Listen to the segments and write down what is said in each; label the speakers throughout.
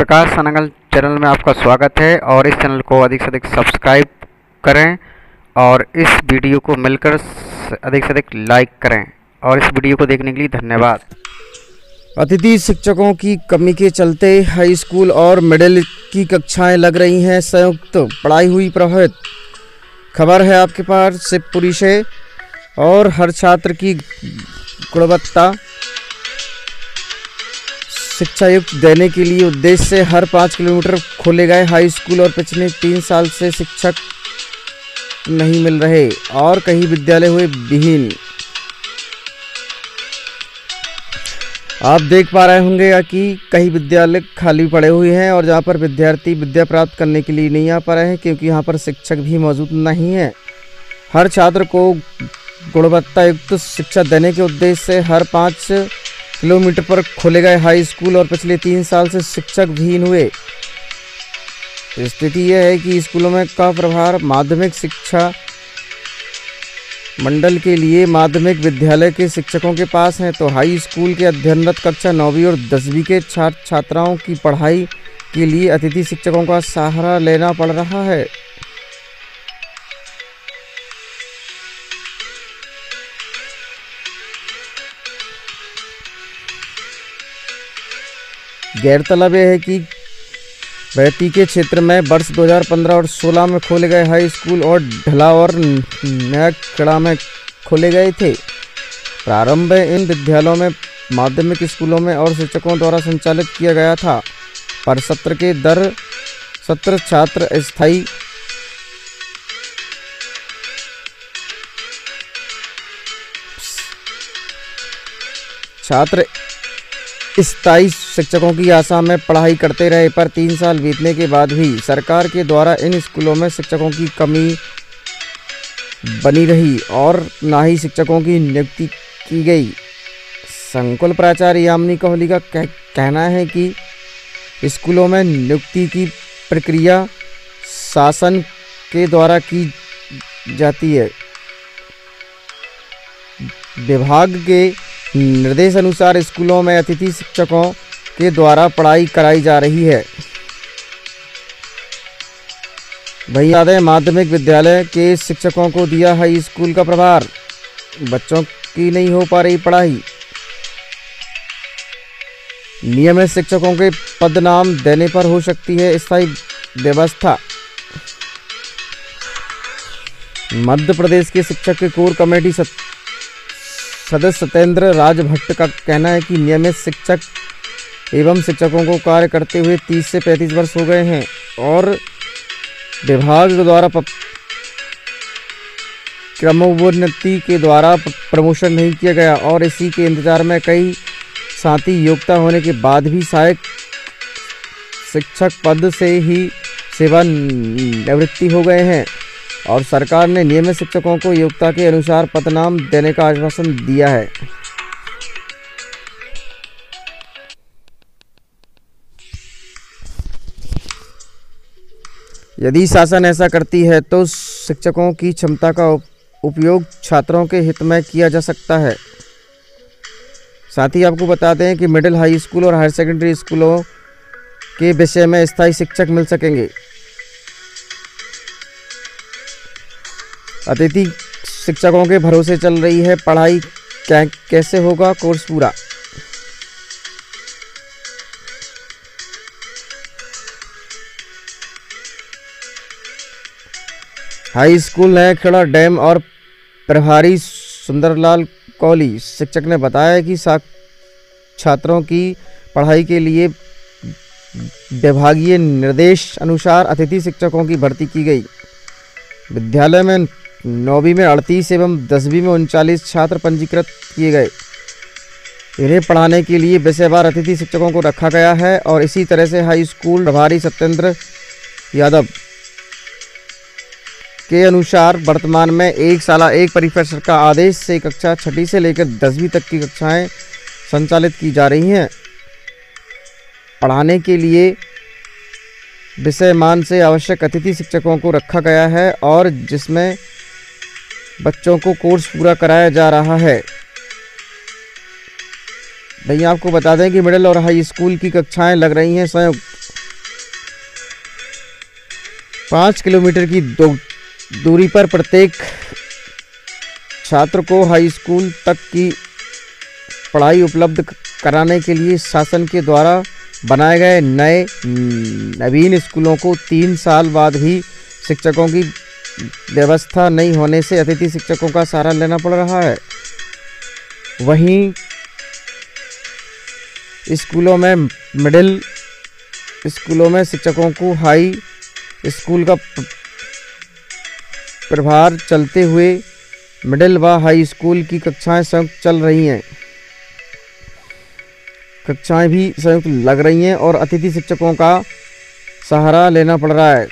Speaker 1: प्रकाश सानंगल channel में आपका स्वागत है और इस चैनल को अधिक से अधिक सब्सक्राइब करें और इस वीडियो को मिलकर अधिक से अधिक लाइक करें और इस वीडियो को देखने के लिए धन्यवाद।
Speaker 2: अतिथि शिक्षकों की कमी के चलते हाई स्कूल और मिडिल की कक्षाएं लग रही हैं संयुक्त, पढ़ाई हुई प्रभावित। खबर है आपके पास शिवपुरी से और हर छात्र की गुणवत्ता शिक्षा युक्त देने के लिए उद्देश्य से हर 5 किलोमीटर खोले गए हाई स्कूल और पिछले 3 साल से शिक्षक नहीं मिल रहे और कई विद्यालय हुए विहीन। आप देख पा रहे होंगे कि कई विद्यालय खाली पड़े हुए हैं और जहां पर विद्यार्थी विद्या प्राप्त करने के लिए नहीं आ पा रहे हैं क्योंकि यहां पर शिक्षक भी मौजूद नहीं है। हर छात्र को गुणवत्ता युक्त शिक्षा देने के उद्देश्य से हर 5 किलोमीटर पर खोले गए हाई स्कूल और पिछले 3 साल से शिक्षक विहीन हुए। स्थिति यह है कि स्कूलों में का प्रभार माध्यमिक शिक्षा मंडल के लिए माध्यमिक विद्यालय के शिक्षकों के पास है, तो हाई स्कूल के अध्ययनरत कक्षा 9वीं और 10वीं के छात्र छात्राओं की पढ़ाई के लिए अतिथि शिक्षकों का सहारा लेना पड़ रहा है। गैरतलब यह है कि बैती के क्षेत्र में वर्ष 2015 और 16 में खोले गए हाई स्कूल और ढला और नयाखेड़ा में खोले गए थे। प्रारंभ में इन विद्यालयों में माध्यमिक स्कूलों में और शिक्षकों द्वारा संचालित किया गया था, पर सत्र के दर सत्र छात्र स्थायी शिक्षकों की आशा में पढ़ाई करते रहे, पर 3 साल बीतने के बाद भी सरकार के द्वारा इन स्कूलों में शिक्षकों की कमी बनी रही और ना ही शिक्षकों की नियुक्ति की गई। संकुल प्राचार्य यामिनी कोहली का कहना है कि स्कूलों में नियुक्ति की प्रक्रिया शासन के द्वारा की जाती है। विभाग के निर्देश अनुसार स्कूलों में अतिथि शिक्षकों के द्वारा पढ़ाई कराई जा रही है। वहीं आधे माध्यमिक विद्यालय के शिक्षकों को दिया हाई स्कूल का प्रभार, बच्चों की नहीं हो पा रही पढ़ाई। नियमित शिक्षकों के पद नाम देने पर हो सकती है स्थायी व्यवस्था। मध्य प्रदेश के शिक्षक के कोर कमेटी सदस्य सत्येंद्र राज भट्ट का कहना है कि नियमित शिक्षक एवं शिक्षकों को कार्य करते हुए 30 से 35 वर्ष हो गए हैं और विभाग द्वारा क्रमोन्नति के द्वारा प्रमोशन नहीं किया गया और इसी के इंतजार में कई साथी योग्यता होने के बाद भी सहायक शिक्षक पद से ही सेवानिवृत्ति हो गए हैं और सरकार ने नियमित शिक्षकों को योग्यता के अनुसार पदनाम देने का आश्वासन दिया है। यदि शासन ऐसा करती है तो शिक्षकों की क्षमता का उपयोग छात्रों के हित में किया जा सकता है। साथ ही आपको बता दें कि मिडिल हाई स्कूल और हायर सेकेंडरी स्कूलों के विषय में स्थायी शिक्षक मिल सकेंगे। अतिथि शिक्षकों के भरोसे चल रही है पढ़ाई, कैसे होगा कोर्स पूरा। हाई स्कूल नयाखेड़ा डैम और प्रभारी सुंदरलाल कोहली शिक्षक ने बताया कि छात्रों की पढ़ाई के लिए विभागीय निर्देश अनुसार अतिथि शिक्षकों की भर्ती की गई। विद्यालय में 9वीं में 38 एवं 10वीं में 39 छात्र पंजीकृत किए गए। इन्हें पढ़ाने के लिए विषयवार अतिथि शिक्षकों को रखा गया है और इसी तरह से हाई स्कूल प्रभारी सत्येंद्र यादव के अनुसार वर्तमान में एक साला एक परिसर का आदेश से कक्षा 6ठी से लेकर 10वीं तक की कक्षाएं संचालित की जा रही हैं। पढ़ाने के लिए विषय मान से आवश्यक अतिथि शिक्षकों को रखा गया है और जिसमें बच्चों को कोर्स पूरा कराया जा रहा है। भैया आपको बता दें कि मिडिल और हाई स्कूल की कक्षाएं लग रही हैं संयुक्त। 5 किलोमीटर की दूरी पर प्रत्येक छात्र को हाई स्कूल तक की पढ़ाई उपलब्ध कराने के लिए शासन के द्वारा बनाए गए नवीन स्कूलों को 3 साल बाद भी शिक्षकों की व्यवस्था नहीं होने से अतिथि शिक्षकों का सहारा लेना पड़ रहा है। वहीं मिडिल स्कूलों में शिक्षकों को हाई स्कूल का प्रभार चलते हुए मिडिल व हाई स्कूल की कक्षाएं संयुक्त चल रही हैं। कक्षाएं भी संयुक्त लग रही हैं और अतिथि शिक्षकों का सहारा लेना पड़ रहा है।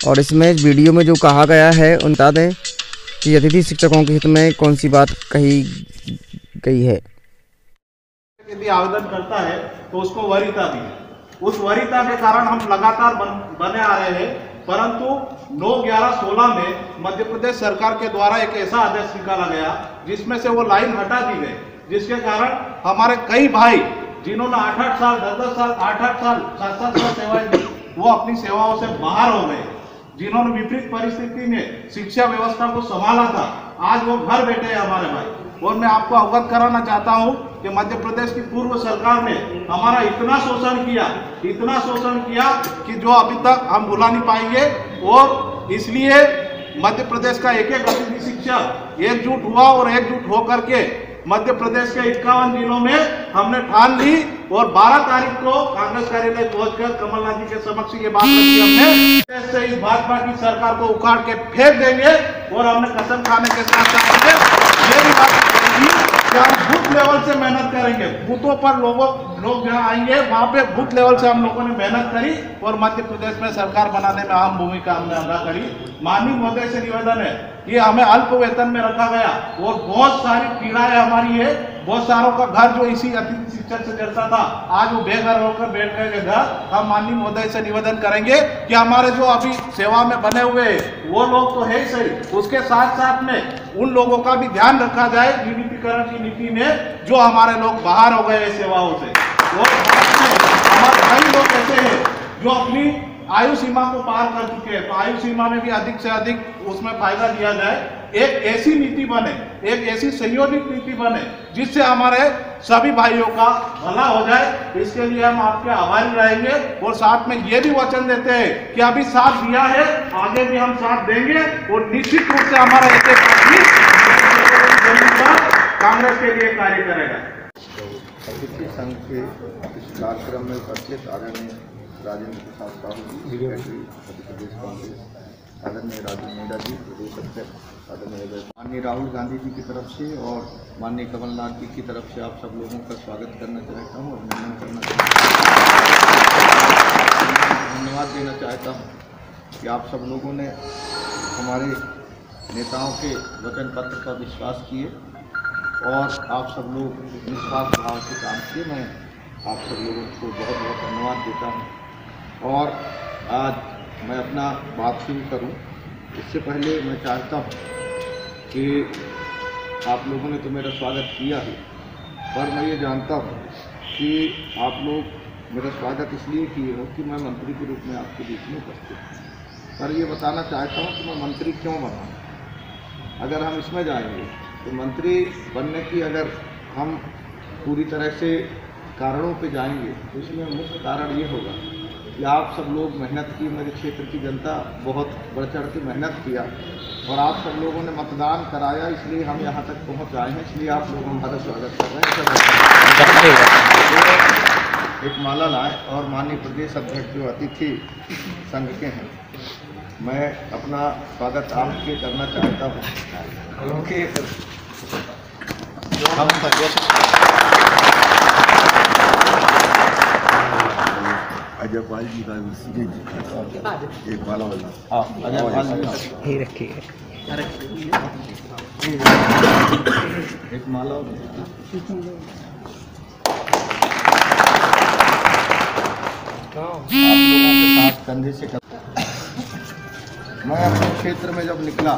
Speaker 2: और इसमें वीडियो में जो कहा गया है उन बता दें कि अतिथि शिक्षकों के हित में कौन सी बात कही गई है।
Speaker 3: यदि आवेदन करता है तो उसको वरीयता दी, उस वरीयता के कारण हम लगातार बने आ रहे हैं, परंतु 9/11/16 में मध्य प्रदेश सरकार के द्वारा एक ऐसा आदेश निकाला गया जिसमें से वो लाइन हटा दी गई, जिसके कारण हमारे कई भाई जिन्होंने 8-8 साल 10-10 साल 8-8 साल 7-7 साल सेवाएं दी वो अपनी सेवाओं से बाहर हो गए। जिन्होंने विपरीत परिस्थिति में शिक्षा व्यवस्था को संभाला था, आज वो घर बैठे हैं हमारे भाई। और मैं आपको अवगत कराना चाहता हूं कि मध्य प्रदेश की पूर्व सरकार ने हमारा इतना शोषण किया कि जो अभी तक हम भुला नहीं पाएंगे। और इसलिए मध्य प्रदेश का एक अतिथि शिक्षक एकजुट हुआ और एकजुट होकर के मध्य प्रदेश के 51 जिलों में हमने ठान ली और 12 तारीख को कांग्रेस कार्यालय पहुंचकर कमलनाथ जी के समक्ष ये बात रखी हमने से इस भाजपा की सरकार को उखाड़ के फेंक देंगे। और हमने कसम खाने के साथ ये भी बात कि हम बूथ लेवल से मेहनत करेंगे, बूथों पर लोग जहाँ आएंगे वहाँ पे बूथ लेवल से हम लोगों ने मेहनत करी और मध्य प्रदेश में सरकार बनाने में अहम भूमिका हमने अदा करी। माननीय महोदय से निवेदन है कि हमें अल्प वेतन में रखा गया और बहुत सारी पीड़ाएं हमारी है। बहुत सारों का घर जो इसी अतिथि शिक्षक से चलता था आज वो बेघर होकर बैठ गए घर। हम माननीय महोदय से निवेदन करेंगे कि हमारे जो अभी सेवा में बने हुए हैं वो लोग तो है ही सही, उसके साथ साथ में उन लोगों का भी ध्यान रखा जाए विमुद्रीकरण की नीति में जो हमारे लोग बाहर हो गए सेवाओं से। और हमारे कई लोग ऐसे हैं जो अपनी आयु सीमा को पार कर चुके हैं, तो आयु सीमा में भी अधिक से अधिक उसमें फायदा दिया जाए। एक ऐसी नीति बने, एक ऐसी संयोजित नीति बने जिससे हमारे सभी भाइयों का भला हो जाए। इसके लिए हम आपके आभारी रहेंगे और साथ में ये भी वचन देते हैं कि अभी साथ दिया है, आगे भी हम साथ देंगे और निश्चित रूप से हमारा एक कांग्रेस के लिए कार्य करेगा।
Speaker 4: अतिथि संघ के इस कार्यक्रम में उपस्थित आदरणीय राजेंद्र प्रसाद साहू जी, सेक्रेटरी मध्य प्रदेश कांग्रेस, आदरणीय राजू मेहरा जी, प्रदेश अध्यक्ष आदरणीय माननीय राहुल गांधी जी की तरफ से और माननीय कमलनाथ जी की तरफ से आप सब लोगों का स्वागत करना चाहता हूँ, अभिनंदन करना चाहता हूँ, धन्यवाद देना चाहता हूँ कि आप सब लोगों ने हमारे नेताओं के वचन पत्र पर विश्वास किए और आप सब लोग निस्वार्थ भाव से काम किए। मैं आप सब लोगों को बहुत बहुत धन्यवाद देता हूँ। और आज मैं अपना बात शुरू करूँ इससे पहले मैं चाहता हूँ कि आप लोगों ने तो मेरा स्वागत किया है, पर मैं ये जानता हूँ कि आप लोग मेरा स्वागत इसलिए किए हो कि मैं मंत्री के रूप में आपके बीच में उपस्थित हूँ। पर ये बताना चाहता हूँ कि मैं मंत्री क्यों बना। अगर हम इसमें जाएंगे तो मंत्री बनने की अगर हम पूरी तरह से कारणों पे जाएंगे तो इसमें मुख्य कारण ये होगा कि आप सब लोग मेहनत की, मेरे क्षेत्र की जनता बहुत बढ़ चढ़ के मेहनत किया और आप सब लोगों ने मतदान कराया, इसलिए हम यहाँ तक पहुँच आए हैं। इसलिए आप लोग हमारा स्वागत कर रहे हैं। एक माला लाए और माननीय प्रदेश अध्यक्ष जो अतिथि संघ के हैं, मैं अपना स्वागत आपके करना चाहता हूँ क्योंकि अजयपाल जी का एक माला वाला अजयपाल रखिए एक माला आप लोगों के साथ कंधे से मैं अपने क्षेत्र में जब निकला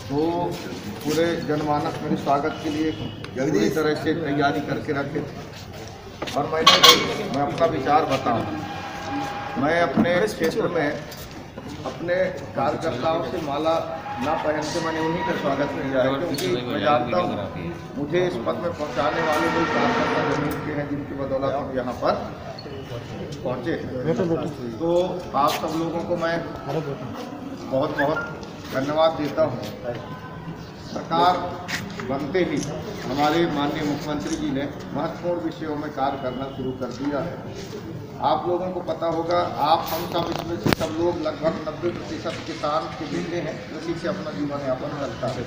Speaker 4: तो पूरे जनमानस मेरे स्वागत के लिए पूरी तरह से तैयारी करके रखे थे और मैं अपना विचार बताऊं। मैं अपने क्षेत्र में अपने कार्यकर्ताओं से माला ना पहन के मैंने उन्हीं का स्वागत किया है, क्योंकि मैं जानता हूँ मुझे इस पद में पहुँचाने वाले लोग कार्यकर्ता जमीन के हैं, जिनकी बदौलत हम यहाँ पर पहुँचे। तो आप सब लोगों को मैं बहुत बहुत धन्यवाद देता हूँ। सरकार बनते ही हमारे माननीय मुख्यमंत्री जी ने महत्वपूर्ण विषयों में कार्य करना शुरू कर दिया है। आप लोगों को पता होगा, आप हम सब इसमें से सब लोग लगभग 90% किसान के बेटे हैं, कृषि से अपना जीवन यापन करता है।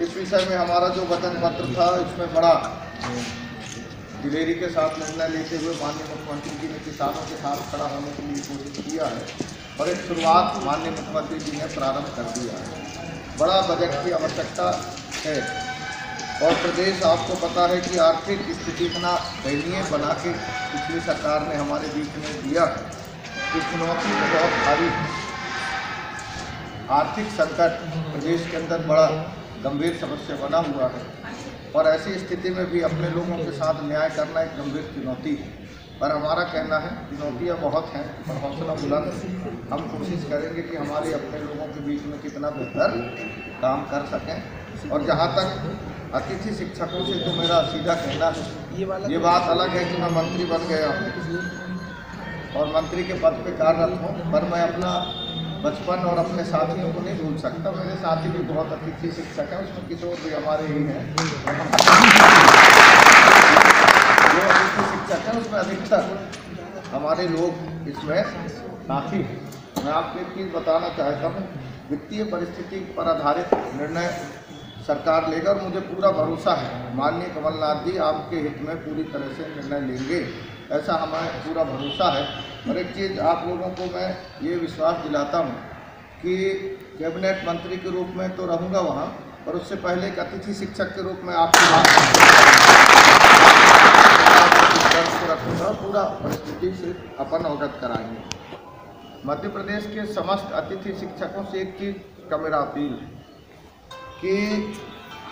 Speaker 4: इस विषय में हमारा जो वचन पत्र था, इसमें बड़ा दिलेरी के साथ निर्णय लेते हुए माननीय मुख्यमंत्री जी ने किसानों के साथ खड़ा होने के लिए कोशिश किया है और एक शुरुआत माननीय मुख्यमंत्री जी ने प्रारंभ कर दिया है। बड़ा बजट की आवश्यकता है और प्रदेश, आपको पता है कि आर्थिक स्थिति इतना दयनीय बना के पिछली सरकार ने हमारे बीच में दिया है कि चुनौती में बहुत भारी आर्थिक संकट प्रदेश के अंदर बड़ा गंभीर समस्या बना हुआ है और ऐसी स्थिति में भी अपने लोगों के साथ न्याय करना एक गंभीर चुनौती है। पर हमारा कहना है चुनौतियाँ बहुत हैं और हौसला बुलंद, हम कोशिश करेंगे कि हमारे अपने लोगों के बीच में कितना बेहतर काम कर सकें। और जहाँ तक अतिथि शिक्षकों से तो मेरा सीधा कहना है, ये बात अलग है कि मैं मंत्री बन गया हूँ और मंत्री के पद पे कार्यरत हूँ, पर मैं अपना बचपन और अपने साथियों को नहीं भूल सकता। मेरे साथी भी बहुत अतिथि शिक्षक हैं, उसमें किशोर भी हमारे ही हैं जो अतिथि शिक्षक हैं, उसमें अधिकतर हमारे लोग इसमें साथी हैं। मैं आपको एक चीज़ बताना चाहता हूँ, वित्तीय परिस्थिति पर आधारित निर्णय सरकार लेगा और मुझे पूरा भरोसा है माननीय कमलनाथ जी आपके हित में पूरी तरह से निर्णय लेंगे, ऐसा हमें पूरा भरोसा है। और एक चीज़ आप लोगों को मैं ये विश्वास दिलाता हूँ कि कैबिनेट मंत्री के रूप में तो रहूँगा वहाँ, पर उससे पहले एक अतिथि शिक्षक के रूप में आपकी बात रखूँगा, पूरा परिस्थिति से अपन अवगत कराएंगे। मध्य प्रदेश के समस्त अतिथि शिक्षकों से एक चीज़ का मेरा अपील है कि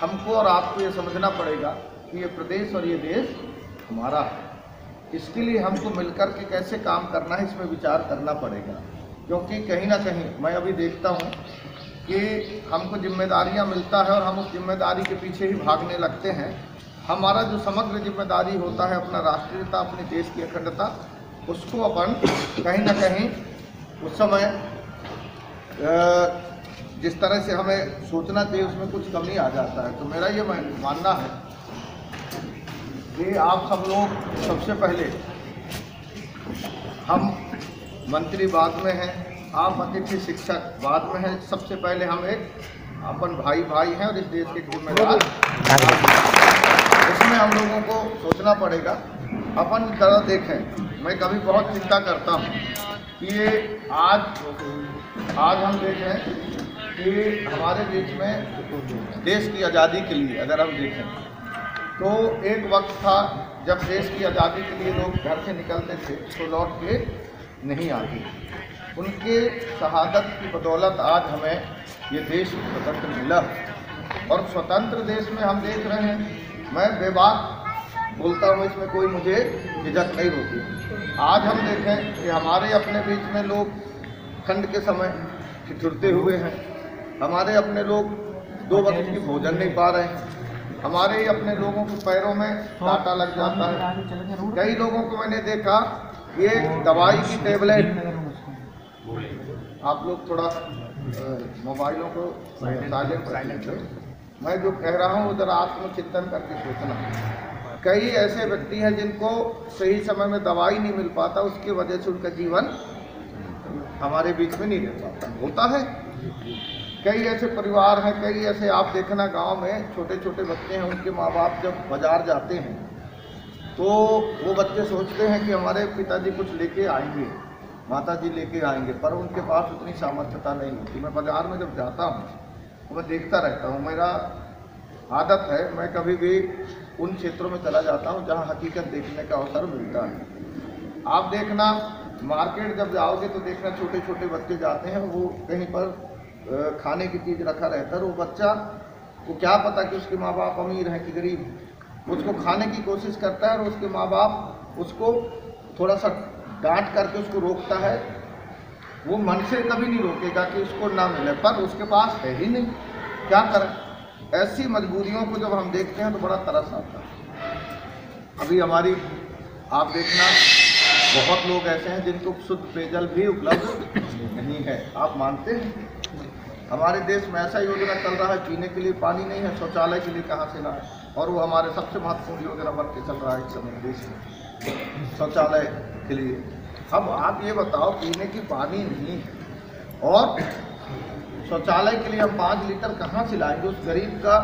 Speaker 4: हमको और आपको ये समझना पड़ेगा कि ये प्रदेश और ये देश हमारा है। इसके लिए हमको मिलकर के कैसे काम करना है, इसमें विचार करना पड़ेगा। क्योंकि कहीं ना कहीं मैं अभी देखता हूँ कि हमको जिम्मेदारियाँ मिलता है और हम उस जिम्मेदारी के पीछे ही भागने लगते हैं। हमारा जो समग्र जिम्मेदारी होता है, अपना राष्ट्रीयता, अपने देश की अखंडता, उसको अपन कहीं ना कहीं उस समय जिस तरह से हमें सोचना चाहिए उसमें कुछ कमी आ जाता है। तो मेरा ये मानना है कि आप सब लोग सबसे पहले, हम मंत्री बाद में हैं, आप अतिथि शिक्षक बाद में हैं, सबसे पहले हम एक अपन भाई हैं और इस देश के जिम्मेदार। इसमें हम लोगों को सोचना पड़ेगा। अपन जरा देखें, मैं कभी बहुत चिंता करता हूँ कि ये आज हम देखें कि हमारे बीच में देश की आज़ादी के लिए अगर हम देखें तो एक वक्त था जब देश की आज़ादी के लिए लोग घर से निकलते थे तो लौट के नहीं आते। उनके शहादत की बदौलत आज हमें ये देश स्वतंत्र मिला और स्वतंत्र देश में हम देख रहे हैं, मैं बेबाक बोलता हूँ, इसमें कोई मुझे झिझक नहीं होती। आज हम देखें कि हमारे अपने बीच में लोग ठंड के समय ठिठुरते हुए हैं, हमारे अपने लोग 2 वक्त की भोजन नहीं पा रहे हैं, हमारे ही अपने लोगों के पैरों में कांटा लग जाता है। कई लोगों को मैंने देखा ये दवाई की टेबलेट, आप लोग थोड़ा मोबाइलों को साइलेंट रखिए। मैं जो कह रहा हूँ उधर आत्मचिंतन करके सोचना। कई ऐसे व्यक्ति हैं जिनको सही समय में दवाई नहीं मिल पाता, उसकी वजह से उनका जीवन हमारे बीच में नहीं रह पाता, होता है। कई ऐसे परिवार हैं, कई ऐसे आप देखना गांव में छोटे छोटे बच्चे हैं, उनके माँ बाप जब बाजार जाते हैं तो वो बच्चे सोचते हैं कि हमारे पिताजी कुछ लेके आएंगे, माताजी लेके आएंगे, पर उनके पास उतनी सामर्थ्यता नहीं होती। मैं बाज़ार में जब जाता हूँ तो मैं देखता रहता हूँ, मेरा आदत है, मैं कभी भी उन क्षेत्रों में चला जाता हूँ जहाँ हकीकत देखने का अवसर मिलता है। आप देखना मार्केट जब जाओगे तो देखना छोटे छोटे बच्चे जाते हैं, वो कहीं पर खाने की चीज़ रखा रहता है, वो बच्चा को क्या पता कि उसके माँ बाप अमीर हैं कि गरीब हैं, उसको खाने की कोशिश करता है और उसके माँ बाप उसको थोड़ा सा डांट करके उसको रोकता है, वो मन से कभी नहीं रोकेगा कि उसको ना मिले, पर उसके पास है ही नहीं, क्या करें। ऐसी मजबूरियों को जब हम देखते हैं तो बड़ा तरस आता है। अभी हमारी आप देखना बहुत लोग ऐसे हैं जिनको शुद्ध पेयजल भी उपलब्ध नहीं है, आप मानते हैं? हमारे देश में ऐसा योजना चल रहा है, पीने के लिए पानी नहीं है, शौचालय के लिए कहाँ से लाए, और वो हमारे सबसे महत्वपूर्ण योजना बन के चल रहा है इस समय देश में, शौचालय के लिए। अब आप ये बताओ, पीने की पानी नहीं है और शौचालय के लिए हम 5 लीटर कहाँ से लाएंगे? उस गरीब का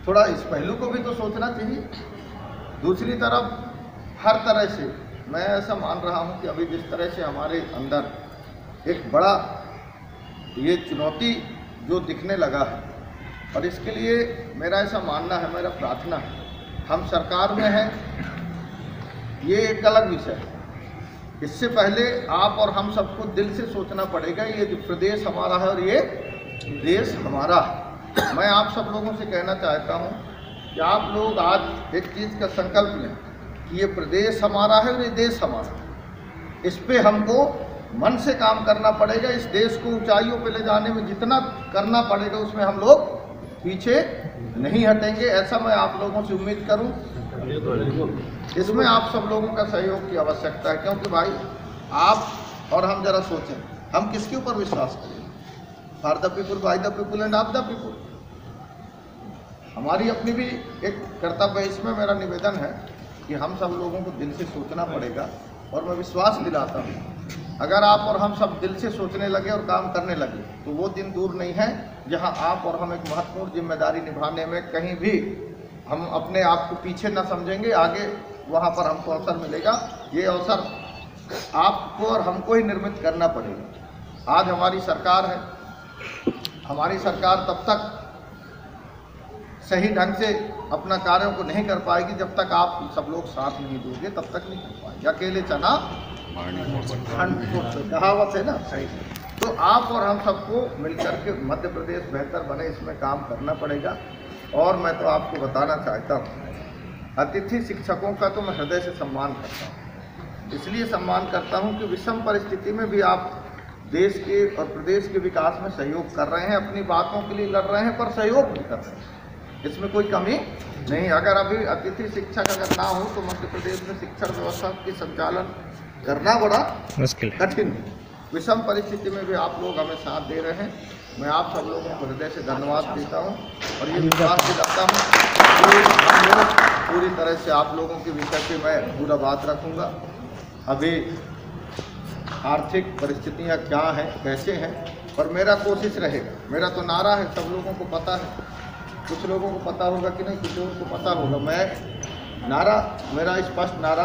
Speaker 4: थोड़ा इस पहलू को भी तो सोचना चाहिए। दूसरी तरफ हर तरह से मैं ऐसा मान रहा हूँ कि अभी जिस तरह से हमारे अंदर एक बड़ा ये चुनौती जो दिखने लगा है, और इसके लिए मेरा ऐसा मानना है, मेरा प्रार्थना है, हम सरकार में हैं, ये एक अलग विषय है। इससे पहले आप और हम सबको दिल से सोचना पड़ेगा, ये जो प्रदेश हमारा है और ये देश हमारा है। मैं आप सब लोगों से कहना चाहता हूँ कि आप लोग आज एक चीज़ का संकल्प लें कि ये प्रदेश हमारा है और ये देश हमारा है। इस पे हमको मन से काम करना पड़ेगा। इस देश को ऊंचाइयों पे ले जाने में जितना करना पड़ेगा उसमें हम लोग पीछे नहीं हटेंगे, ऐसा मैं आप लोगों से उम्मीद करूं। इसमें आप सब लोगों का सहयोग की आवश्यकता है, क्योंकि भाई आप और हम जरा सोचें, हम किसके ऊपर विश्वास करें? For the people, by the people end of the people. हमारी अपनी भी एक कर्तव्य है। इसमें मेरा निवेदन है कि हम सब लोगों को दिल से सोचना पड़ेगा, और मैं विश्वास दिलाता हूँ अगर आप और हम सब दिल से सोचने लगे और काम करने लगे तो वो दिन दूर नहीं है जहाँ आप और हम एक महत्वपूर्ण जिम्मेदारी निभाने में कहीं भी हम अपने आप को पीछे न समझेंगे, आगे वहाँ पर हमको अवसर मिलेगा। ये अवसर आपको और हमको ही निर्मित करना पड़ेगा। आज हमारी सरकार है, हमारी सरकार तब तक सही ढंग से अपना कार्यों को नहीं कर पाएगी जब तक आप सब लोग साथ नहीं दोगे, तब तक नहीं कर पाएगी। अकेले चना कहावत है ना, सही। तो आप और हम सबको मिलकर के मध्य प्रदेश बेहतर बने, इसमें काम करना पड़ेगा। और मैं तो आपको बताना चाहता हूँ, अतिथि शिक्षकों का तो मैं हृदय से सम्मान करता हूँ। इसलिए सम्मान करता हूँ कि विषम परिस्थिति में भी आप देश के और प्रदेश के विकास में सहयोग कर रहे हैं, अपनी बातों के लिए लड़ रहे हैं, पर सहयोग भी कर रहे हैं, इसमें कोई कमी नहीं। अगर अभी अतिथि शिक्षक अगर ना हो तो मध्य प्रदेश में शिक्षण व्यवस्था की संचालन करना बड़ा मुश्किल कठिन है। विषम परिस्थिति में भी आप लोग हमें साथ दे रहे हैं, मैं आप सब लोगों को हृदय से धन्यवाद देता हूँ और ये विश्वास दिलाता हूँ कि हम लोग पूरी तरह से आप लोगों के विषय पे मैं पूरा बात रखूँगा। अभी आर्थिक परिस्थितियाँ क्या हैं, कैसे हैं, पर मेरा कोशिश रहेगा, मेरा तो नारा है, सब लोगों को पता है, कुछ लोगों को पता होगा कि नहीं, कुछ लोगों को पता होगा। मैं नारा, मेरा स्पष्ट नारा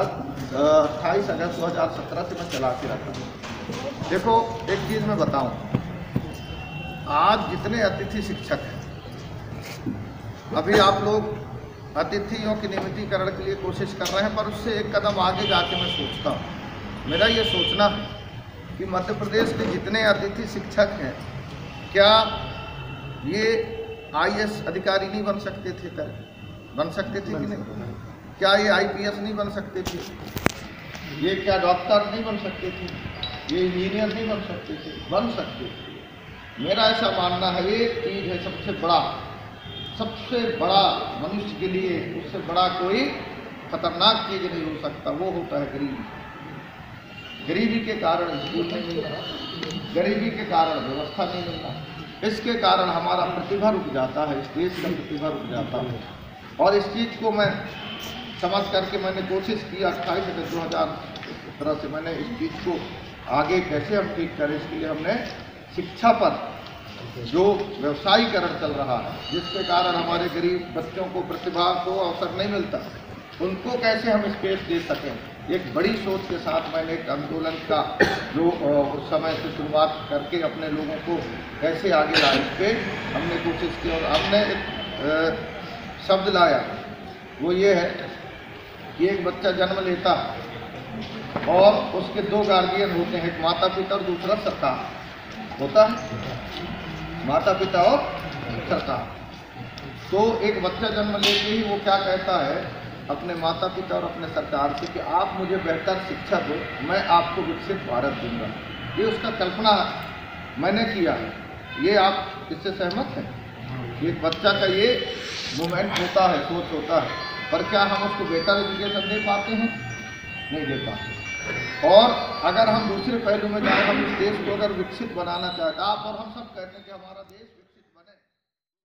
Speaker 4: 28 अगस्त 2017 से मैं चला के रखा हूँ। देखो एक चीज़ मैं बताऊँ, आज जितने अतिथि शिक्षक हैं, अभी आप लोग अतिथियों के नियमितीकरण के लिए कोशिश कर रहे हैं, पर उससे एक कदम आगे जाके मैं सोचता हूँ, मेरा ये सोचना है कि मध्य प्रदेश के जितने अतिथि शिक्षक हैं, क्या ये IAS अधिकारी नहीं बन सकते थे? बन सकते थे कि नहीं? क्या ये IPS नहीं बन सकते थे? ये क्या डॉक्टर नहीं बन सकते थे? ये इंजीनियर नहीं बन सकते थे? बन सकते थे। मेरा ऐसा मानना है, एक चीज़ है सबसे बड़ा मनुष्य के लिए, उससे बड़ा कोई खतरनाक चीज़ नहीं हो सकता, वो होता है गरीबी। गरीबी के कारण स्कूल नहीं मिल रहा, गरीबी के कारण व्यवस्था नहीं मिल रहा, इसके कारण हमारा प्रतिभा रुक जाता है, इस देश का प्रतिभा रुक जाता है। और इस चीज़ को मैं समझ करके मैंने कोशिश की 28 अगस्त 2017 से मैंने इस चीज़ को आगे कैसे हम ठीक करें, इसके लिए हमने शिक्षा पर जो व्यवसायीकरण चल रहा है, जिसके कारण हमारे गरीब बच्चों को, प्रतिभा को अवसर नहीं मिलता, उनको कैसे हम स्पेस दे सकें, एक बड़ी सोच के साथ मैंने एक आंदोलन का जो उस समय से शुरुआत करके अपने लोगों को कैसे आगे लाए, इस पर हमने कोशिश की। और हमने एक शब्द लाया, वो ये है कि एक बच्चा जन्म लेता है और उसके 2 गार्जियन होते हैं, एक माता पिता और दूसरा सरकार होता है, माता पिता और सरकार। तो एक बच्चा जन्म लेते ही वो क्या कहता है अपने माता पिता और अपने सरकार से कि आप मुझे बेहतर शिक्षा दो, मैं आपको विकसित भारत दूंगा। ये उसका कल्पना मैंने किया, ये आप इससे सहमत हैं? एक बच्चा का ये मोमेंट होता है, सोच होता है, पर क्या हम उसको बेहतर एजुकेशन दे पाते हैं? नहीं दे पाते। और अगर हम दूसरे पहलू में जाए, हम इस देश को अगर विकसित बनाना चाहते हैं, आप और हम सब कहते हैं कि हमारा देश